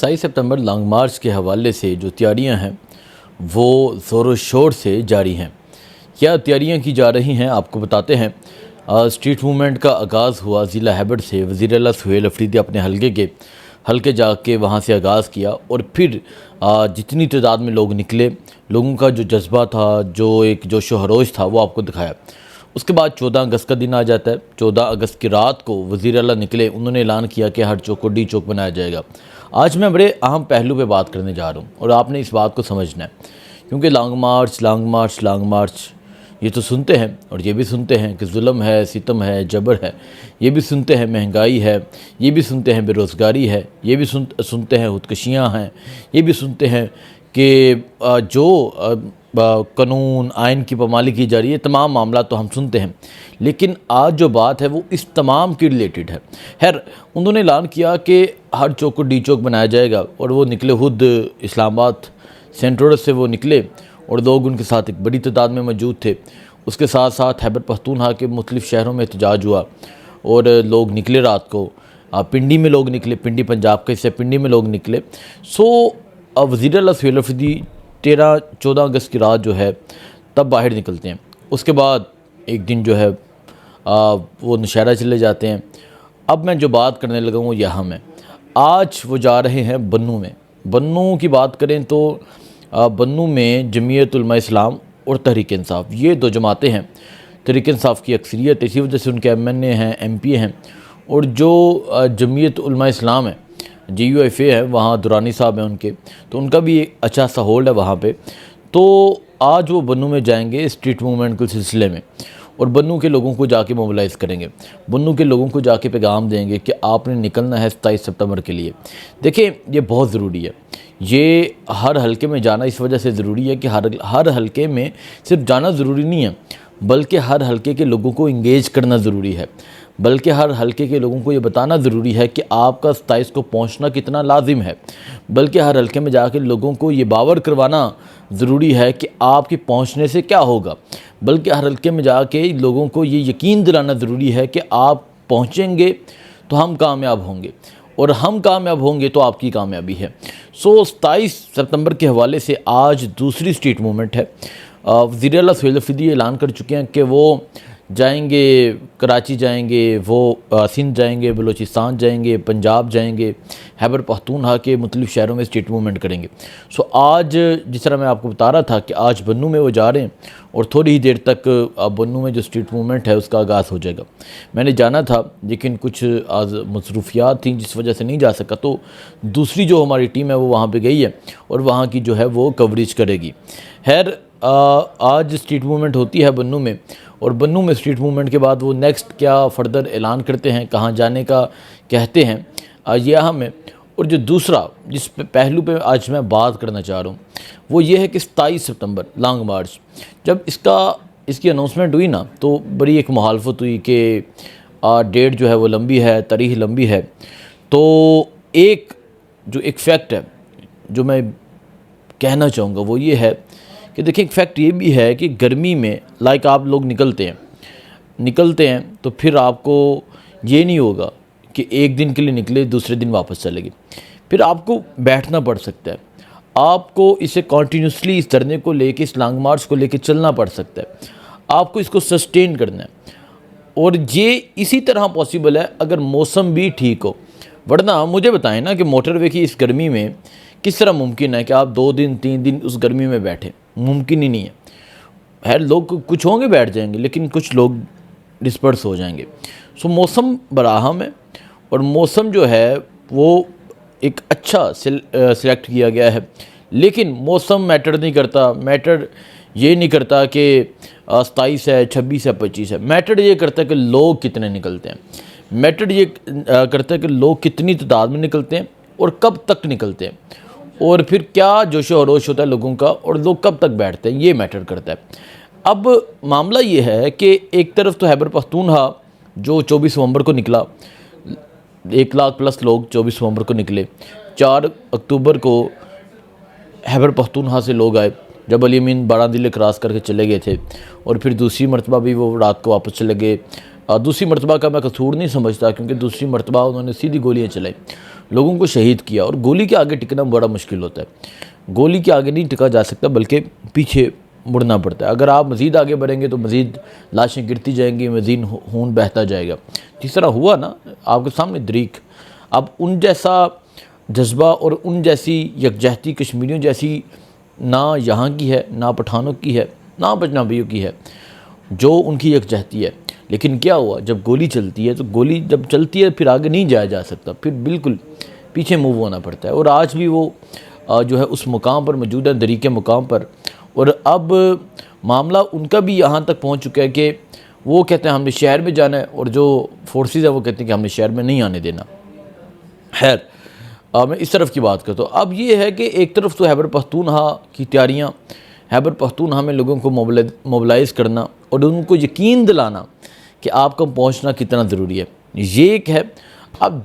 27 सितंबर long मार्च के हवाले से जो तैयारियां हैं वो ज़ोर शोर से जारी हैं। क्या तैयारियां की जा रही हैं आपको बताते हैं। स्ट्रीट मूवमेंट का आगाज़ हुआ ज़िला हैबर से। वज़ीर आला सुहेल अफरीदी अपने हल्के जाके वहाँ से आगाज़ किया और फिर जितनी तादाद में लोग निकले, लोगों का जो जज्बा था, जो एक जोशो खरोश था, वो आपको दिखाया। उसके बाद 14 अगस्त का दिन आ जाता है। 14 अगस्त की रात को वज़ीर आला निकले, उन्होंने ऐलान किया कि हर चौक को डी चौक बनाया जाएगा। आज मैं बड़े अहम पहलू पे बात करने जा रहा हूँ और आपने इस बात को समझना है, क्योंकि लॉन्ग मार्च ये तो सुनते हैं और ये भी सुनते हैं कि जुल्म है, सितम है, जबर है, ये भी सुनते हैं महंगाई है, ये भी सुनते हैं बेरोज़गारी है, ये भी सुनते हैं खुदकशियाँ हैं, ये भी सुनते हैं कि जो कानून आइन की पामाली की जा रही है। तमाम मामला तो हम सुनते हैं, लेकिन आज जो बात है वो इस तमाम के रिलेटेड है। खैर, उन्होंने ऐलान किया कि हर चौक को डी चौक बनाया जाएगा और वो निकले खुद इस्लामाबाद सेंट्रल से वो निकले और लोग उनके साथ एक बड़ी तादाद में मौजूद थे। उसके साथ साथ खैबर पख्तूनख्वा के मुख्तलिफ़ शहरों में एहतजाज हुआ और लोग निकले रात को। पिंडी में लोग निकले, पिंडी पंजाब के हिस्से पिंडी में लोग निकले। वज़ीर आला सुहेल अफरीदी 13-14 अगस्त की रात जो है तब बाहर निकलते हैं। उसके बाद एक दिन जो है वो नौशहरा चले जाते हैं। अब मैं जो बात करने लगा हूँ यहाँ में, आज वो जा रहे हैं बन्नू में। बन्नू की बात करें तो बन्नू में जमीयत उलमा इस्लाम और तहरीक इंसाफ, ये दो जमातें हैं। तहरीक इंसाफ की अक्सरियत, इसी वजह से उनके MNA हैं, MP हैं। और जो जमीयत उलमा इस्लाम है, JUIFA है, वहाँ दुरानी साहब हैं उनके, तो उनका भी एक अच्छा सा होल्ड है वहाँ पे। तो आज वो बन्नू में जाएंगे स्ट्रीट मूवमेंट के सिलसिले में और बन्नू के लोगों को जाके मोबिलाइज़ करेंगे। बन्नू के लोगों को जाके पैगाम देंगे कि आपने निकलना है 27 सितंबर के लिए। देखिए, ये बहुत ज़रूरी है। ये हर हलके में जाना इस वजह से ज़रूरी है कि हर हलके में सिर्फ जाना ज़रूरी नहीं है, बल्कि हर हलके के लोगों को इंगेज करना ज़रूरी है, बल्कि हर हलके के लोगों को ये बताना ज़रूरी है कि आपका 27 को पहुंचना कितना लाजिम है, बल्कि हर हलके में जाकर लोगों को ये बावर करवाना ज़रूरी है कि आपके पहुंचने से क्या होगा, बल्कि हर हलके में जाके लोगों को ये यकीन दिलाना ज़रूरी है कि आप पहुंचेंगे तो हम कामयाब होंगे और हम कामयाब होंगे तो आपकी कामयाबी है। 27 सितंबर के हवाले से आज दूसरी स्ट्रीट मूवमेंट है। वज़ीर आला सुहेल अफरीदी ऐलान कर चुके हैं कि वो जाएंगे, कराची जाएंगे, वो सिंध जाएंगे, बलूचिस्तान जाएंगे, पंजाब जाएंगे, खैबर पख्तूनख्वा के मुख्तलिफ़ शहरों में स्ट्रीट मूवमेंट करेंगे। आज जिस तरह मैं आपको बता रहा था कि आज बन्नू में वो जा रहे हैं और थोड़ी ही देर तक बन्नू में जो स्ट्रीट मूवमेंट है उसका आगाज़ हो जाएगा। मैंने जाना था, लेकिन कुछ आज मसरूफियात थी जिस वजह से नहीं जा सका, तो दूसरी जो हमारी टीम है वो वहाँ पर गई है और वहाँ की जो है वो कवरेज करेगी। खैर, आज स्ट्रीट मूवमेंट होती है बन्नू में और बन्नू में स्ट्रीट मूवमेंट के बाद वो नेक्स्ट क्या फ़र्दर ऐलान करते हैं, कहाँ जाने का कहते हैं, ये अहम है। और जो दूसरा जिस पहलू पे आज मैं बात करना चाह रहा हूँ वो ये है कि 27 सितंबर लॉन्ग मार्च, जब इसकी अनाउंसमेंट हुई ना, तो बड़ी एक मुखालफत हुई कि डेट जो है वो लंबी है, तारीख लंबी है। तो एक फैक्ट है जो मैं कहना चाहूँगा वो ये है कि देखिए, एक फैक्ट ये भी है कि गर्मी में आप लोग निकलते हैं तो फिर आपको ये नहीं होगा कि एक दिन के लिए निकले दूसरे दिन वापस चले गए, फिर आपको बैठना पड़ सकता है। आपको इसे कॉन्टीन्यूसली इस धरने को लेके, इस लॉन्ग मार्च को लेके चलना पड़ सकता है। आपको इसको सस्टेन करना है और ये इसी तरह पॉसिबल है अगर मौसम भी ठीक हो। वरना मुझे बताएं ना कि मोटरवे की इस गर्मी में किस तरह मुमकिन है कि आप 2 दिन 3 दिन उस गर्मी में बैठें? मुमकिन ही नहीं है। खैर, लोग कुछ होंगे बैठ जाएंगे, लेकिन कुछ लोग डिस्पर्स हो जाएंगे। मौसम बड़ा अहम है और मौसम जो है वो एक अच्छा सिलेक्ट किया गया है, लेकिन मौसम मैटर नहीं करता। मैटर ये नहीं करता कि 27 है, 26 है, 25 है। मैटर ये करता है कि लोग कितने निकलते हैं। मैटर ये करता है कि लोग कितनी तादाद में निकलते हैं और कब तक निकलते हैं और फिर क्या जोशो खरोश होता है लोगों का और लोग कब तक बैठते हैं, ये मैटर करता है। अब मामला ये है कि एक तरफ तो खैबर पख्तूनख्वा जो 24 नवंबर को निकला, 1 लाख प्लस लोग 24 नवंबर को निकले। 4 अक्टूबर को खैबर पख्तूनख्वा से लोग आए, जब अली अमीन 12 ज़िले क्रॉस करके चले गए थे और फिर दूसरी मरतबा भी वो रात को वापस चले गए दूसरी मरतबा का मैं कसूर नहीं समझता, क्योंकि दूसरी मरतबा उन्होंने सीधी गोलियां चलाई, लोगों को शहीद किया, और गोली के आगे टिकना बड़ा मुश्किल होता है। गोली के आगे नहीं टिका जा सकता, बल्कि पीछे मुड़ना पड़ता है। अगर आप मज़ीद आगे बढ़ेंगे तो मज़ीद लाशें गिरती जाएंगी, मज़ीद खून बहता जाएगा, जिस तरह हुआ ना आपके सामने दरीक। अब उन जैसा जज्बा और उन जैसी यकजहती कश्मीरियों जैसी ना यहाँ की है, ना पठानों की है, ना पंजाबियों की है, जो उनकी यकजहती है। लेकिन क्या हुआ, जब गोली चलती है तो गोली जब चलती है फिर आगे नहीं जाया जा सकता, फिर बिल्कुल पीछे मूव होना पड़ता है। और आज भी वो जो है उस मुकाम पर मौजूद है, दरीके मुकाम पर। और अब मामला उनका भी यहाँ तक पहुँच चुका है कि वो कहते हैं हमने शहर में जाना है, और जो फोर्सेस है वो कहते हैं कि हमने शहर में नहीं आने देना। खैर, मैं इस तरफ की बात करता हूँ। अब ये है कि एक तरफ तो खैबर पख्तूनख्वा की तैयारियाँ, खैबर पख्तूनख्वा में लोगों को मोबिलाइज़ करना और उनको यकीन दिलाना कि आपका पहुँचना कितना ज़रूरी है, ये एक है। अब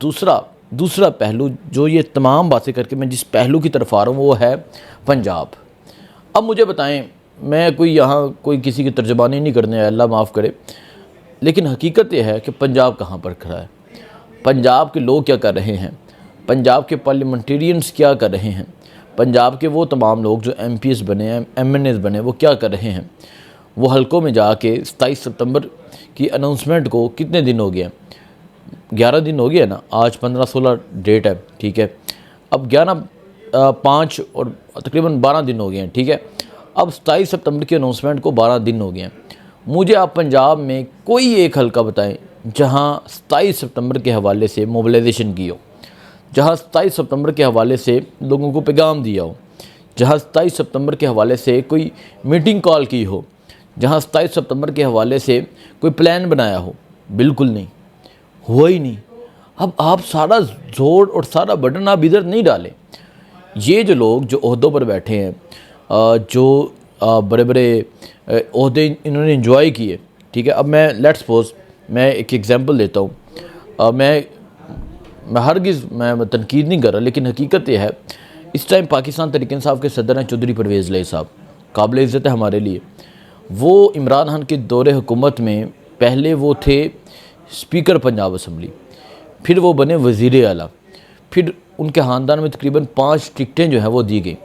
दूसरा पहलू, जो ये तमाम बातें करके मैं जिस पहलू की तरफ आ रहा हूँ, वो है पंजाब। अब मुझे बताएं, मैं कोई किसी की तर्जमानी नहीं करने आया, अल्लाह माफ़ करे, लेकिन हकीकत यह है कि पंजाब कहाँ पर खड़ा है, पंजाब के लोग क्या कर रहे हैं, पंजाब के पार्लियामेंटेरियंस क्या कर रहे हैं, पंजाब के वो तमाम लोग जो MPs बने हैं, MNAs बने, वो क्या कर रहे हैं। वो हलकों में जाके 27 सितंबर की अनाउंसमेंट को कितने दिन हो गए, 11 दिन हो गया ना, आज 15-16 डेट है, ठीक है। अब 5 और तकरीबन 12 दिन हो गए हैं, ठीक है। अब 27 सितंबर की अनाउंसमेंट को 12 दिन हो गए हैं। मुझे आप पंजाब में कोई एक हलका बताएं जहां 27 सितंबर के हवाले से मोबिलाइजेशन की हो, जहां 27 सितंबर के हवाले से लोगों को पैगाम दिया हो, जहां 27 सितंबर के हवाले से कोई मीटिंग कॉल की हो, जहां 27 सितंबर के हवाले से कोई प्लान बनाया हो। बिल्कुल नहीं, हुआ ही नहीं। अब आप सारा जोर और सारा बटन आप इधर नहीं डालें। ये जो लोग जो ओहदों पर बैठे हैं, जो बड़े बड़े ओहदे इन्होंने एंजॉय किए, ठीक है। अब मैं लेट्स सपोज मैं एक एग्जांपल देता हूँ। मैं हरगिज़ मैं तनकीद नहीं कर रहा, लेकिन हकीकत यह है, इस टाइम पाकिस्तान तहरीक इंसाफ के सदर हैं चौधरी परवेज़ इलाही साहब, काबिल इज़्ज़त है हमारे लिए। वो इमरान खान के दौरे हुकूमत में पहले वो थे स्पीकर पंजाब असम्बली, फिर वो बने वज़ीर आला, फिर उनके ख़ानदान में तकरीबन 5 टिकटें जो हैं वो दी गई।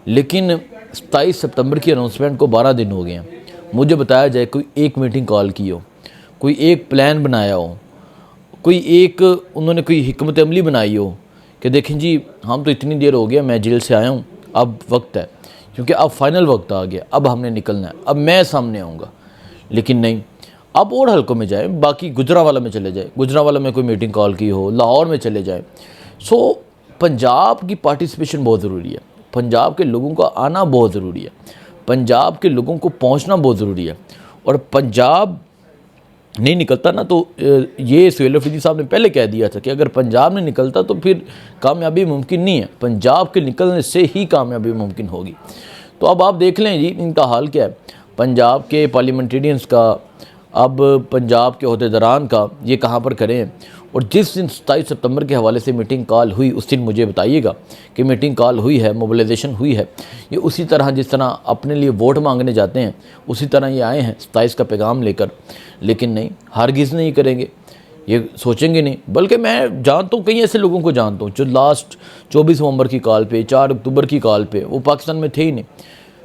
लेकिन 27 सितंबर की अनाउंसमेंट को 12 दिन हो गए हैं। मुझे बताया जाए कोई एक मीटिंग कॉल की हो, कोई एक प्लान बनाया हो, उन्होंने कोई हिकमत अमली बनाई हो कि देखें जी हम तो इतनी देर हो गया, मैं जेल से आया हूँ, अब वक्त है, क्योंकि अब फाइनल वक्त आ गया, अब हमने निकलना है, अब मैं सामने आऊँगा। लेकिन नहीं, अब और हलकों में जाए, बाकी गुजरांवाला में चले जाए, गुजरांवाला में कोई मीटिंग कॉल की हो, लाहौर में चले जाए। सो पंजाब की पार्टिसिपेशन बहुत ज़रूरी है, पंजाब के लोगों का आना बहुत ज़रूरी है, पंजाब के लोगों को पहुंचना बहुत ज़रूरी है। और पंजाब नहीं निकलता ना, तो ये सुहेल अफरीदी साहब ने पहले कह दिया था कि अगर पंजाब नहीं निकलता तो फिर कामयाबी मुमकिन नहीं है, पंजाब के निकलने से ही कामयाबी मुमकिन होगी। तो अब आप देख लें जी इनका हाल क्या है, पंजाब के पार्लियामेंटेरियंस का, अब पंजाब के अहदेदारान का, ये कहाँ पर करें। और जिस दिन 27 सितंबर के हवाले से मीटिंग कॉल हुई, उस दिन मुझे बताइएगा कि मीटिंग कॉल हुई है, मोबिलाइजेशन हुई है। ये उसी तरह जिस तरह अपने लिए वोट मांगने जाते हैं, उसी तरह ये आए हैं 27 का पैगाम लेकर। लेकिन नहीं, हरगिज़ नहीं करेंगे, ये सोचेंगे नहीं। बल्कि मैं जानता हूँ, कई ऐसे लोगों को जानता हूँ जो लास्ट 24 नवंबर की कॉल पे, 4 अक्टूबर की कॉल पे वो पाकिस्तान में थे ही नहीं।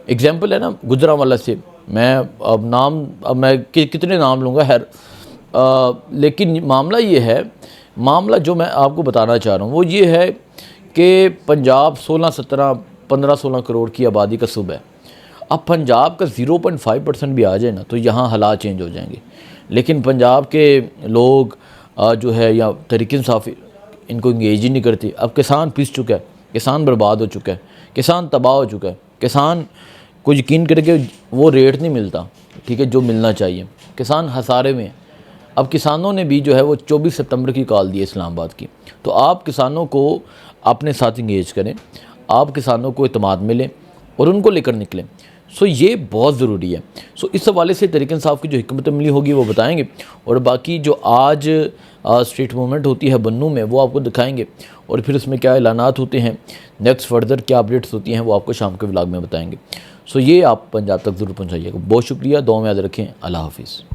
एग्जाम्पल है ना गुजरांवाला से, मैं कितने नाम लूँगा, खैर। लेकिन मामला ये है, मामला जो मैं आपको बताना चाह रहा हूँ वो ये है कि पंजाब 15-16 करोड़ की आबादी का सूबा है। अब पंजाब का 0.5% भी आ जाए ना तो यहाँ हालात चेंज हो जाएंगे। लेकिन पंजाब के लोग जो है या तहरीक इंसाफ इनको इंगेज ही नहीं करती। अब किसान पिस चुका है, किसान बर्बाद हो चुका है, किसान तबाह हो चुका है, किसान को यकीन करके वो रेट नहीं मिलता, ठीक है, जो मिलना चाहिए। किसान हसारे में है। अब किसानों ने भी जो है वो 24 सितंबर की कॉल दी है इस्लामाबाद की। तो आप किसानों को अपने साथ इंगेज करें, आप किसानों को इत्मीनान में लें और उनको लेकर निकलें। सो ये बहुत ज़रूरी है। सो इस हवाले से तहरीक इंसाफ की जो हिकमत अमली होगी वो बताएंगे, और बाकी जो आज स्ट्रीट मूवमेंट होती है बन्नू में वो आपको दिखाएंगे, और फिर उसमें क्या ऐलानात होते हैं, नेक्स्ट फर्दर क्या अपडेट्स होती हैं वो आपको शाम के व्लॉग में बताएंगे। सो ये आप पंजाब तक ज़रूर पहुँचाइएगा। बहुत शुक्रिया, दुआ में याद रखें। अल्लाह हाफिज़।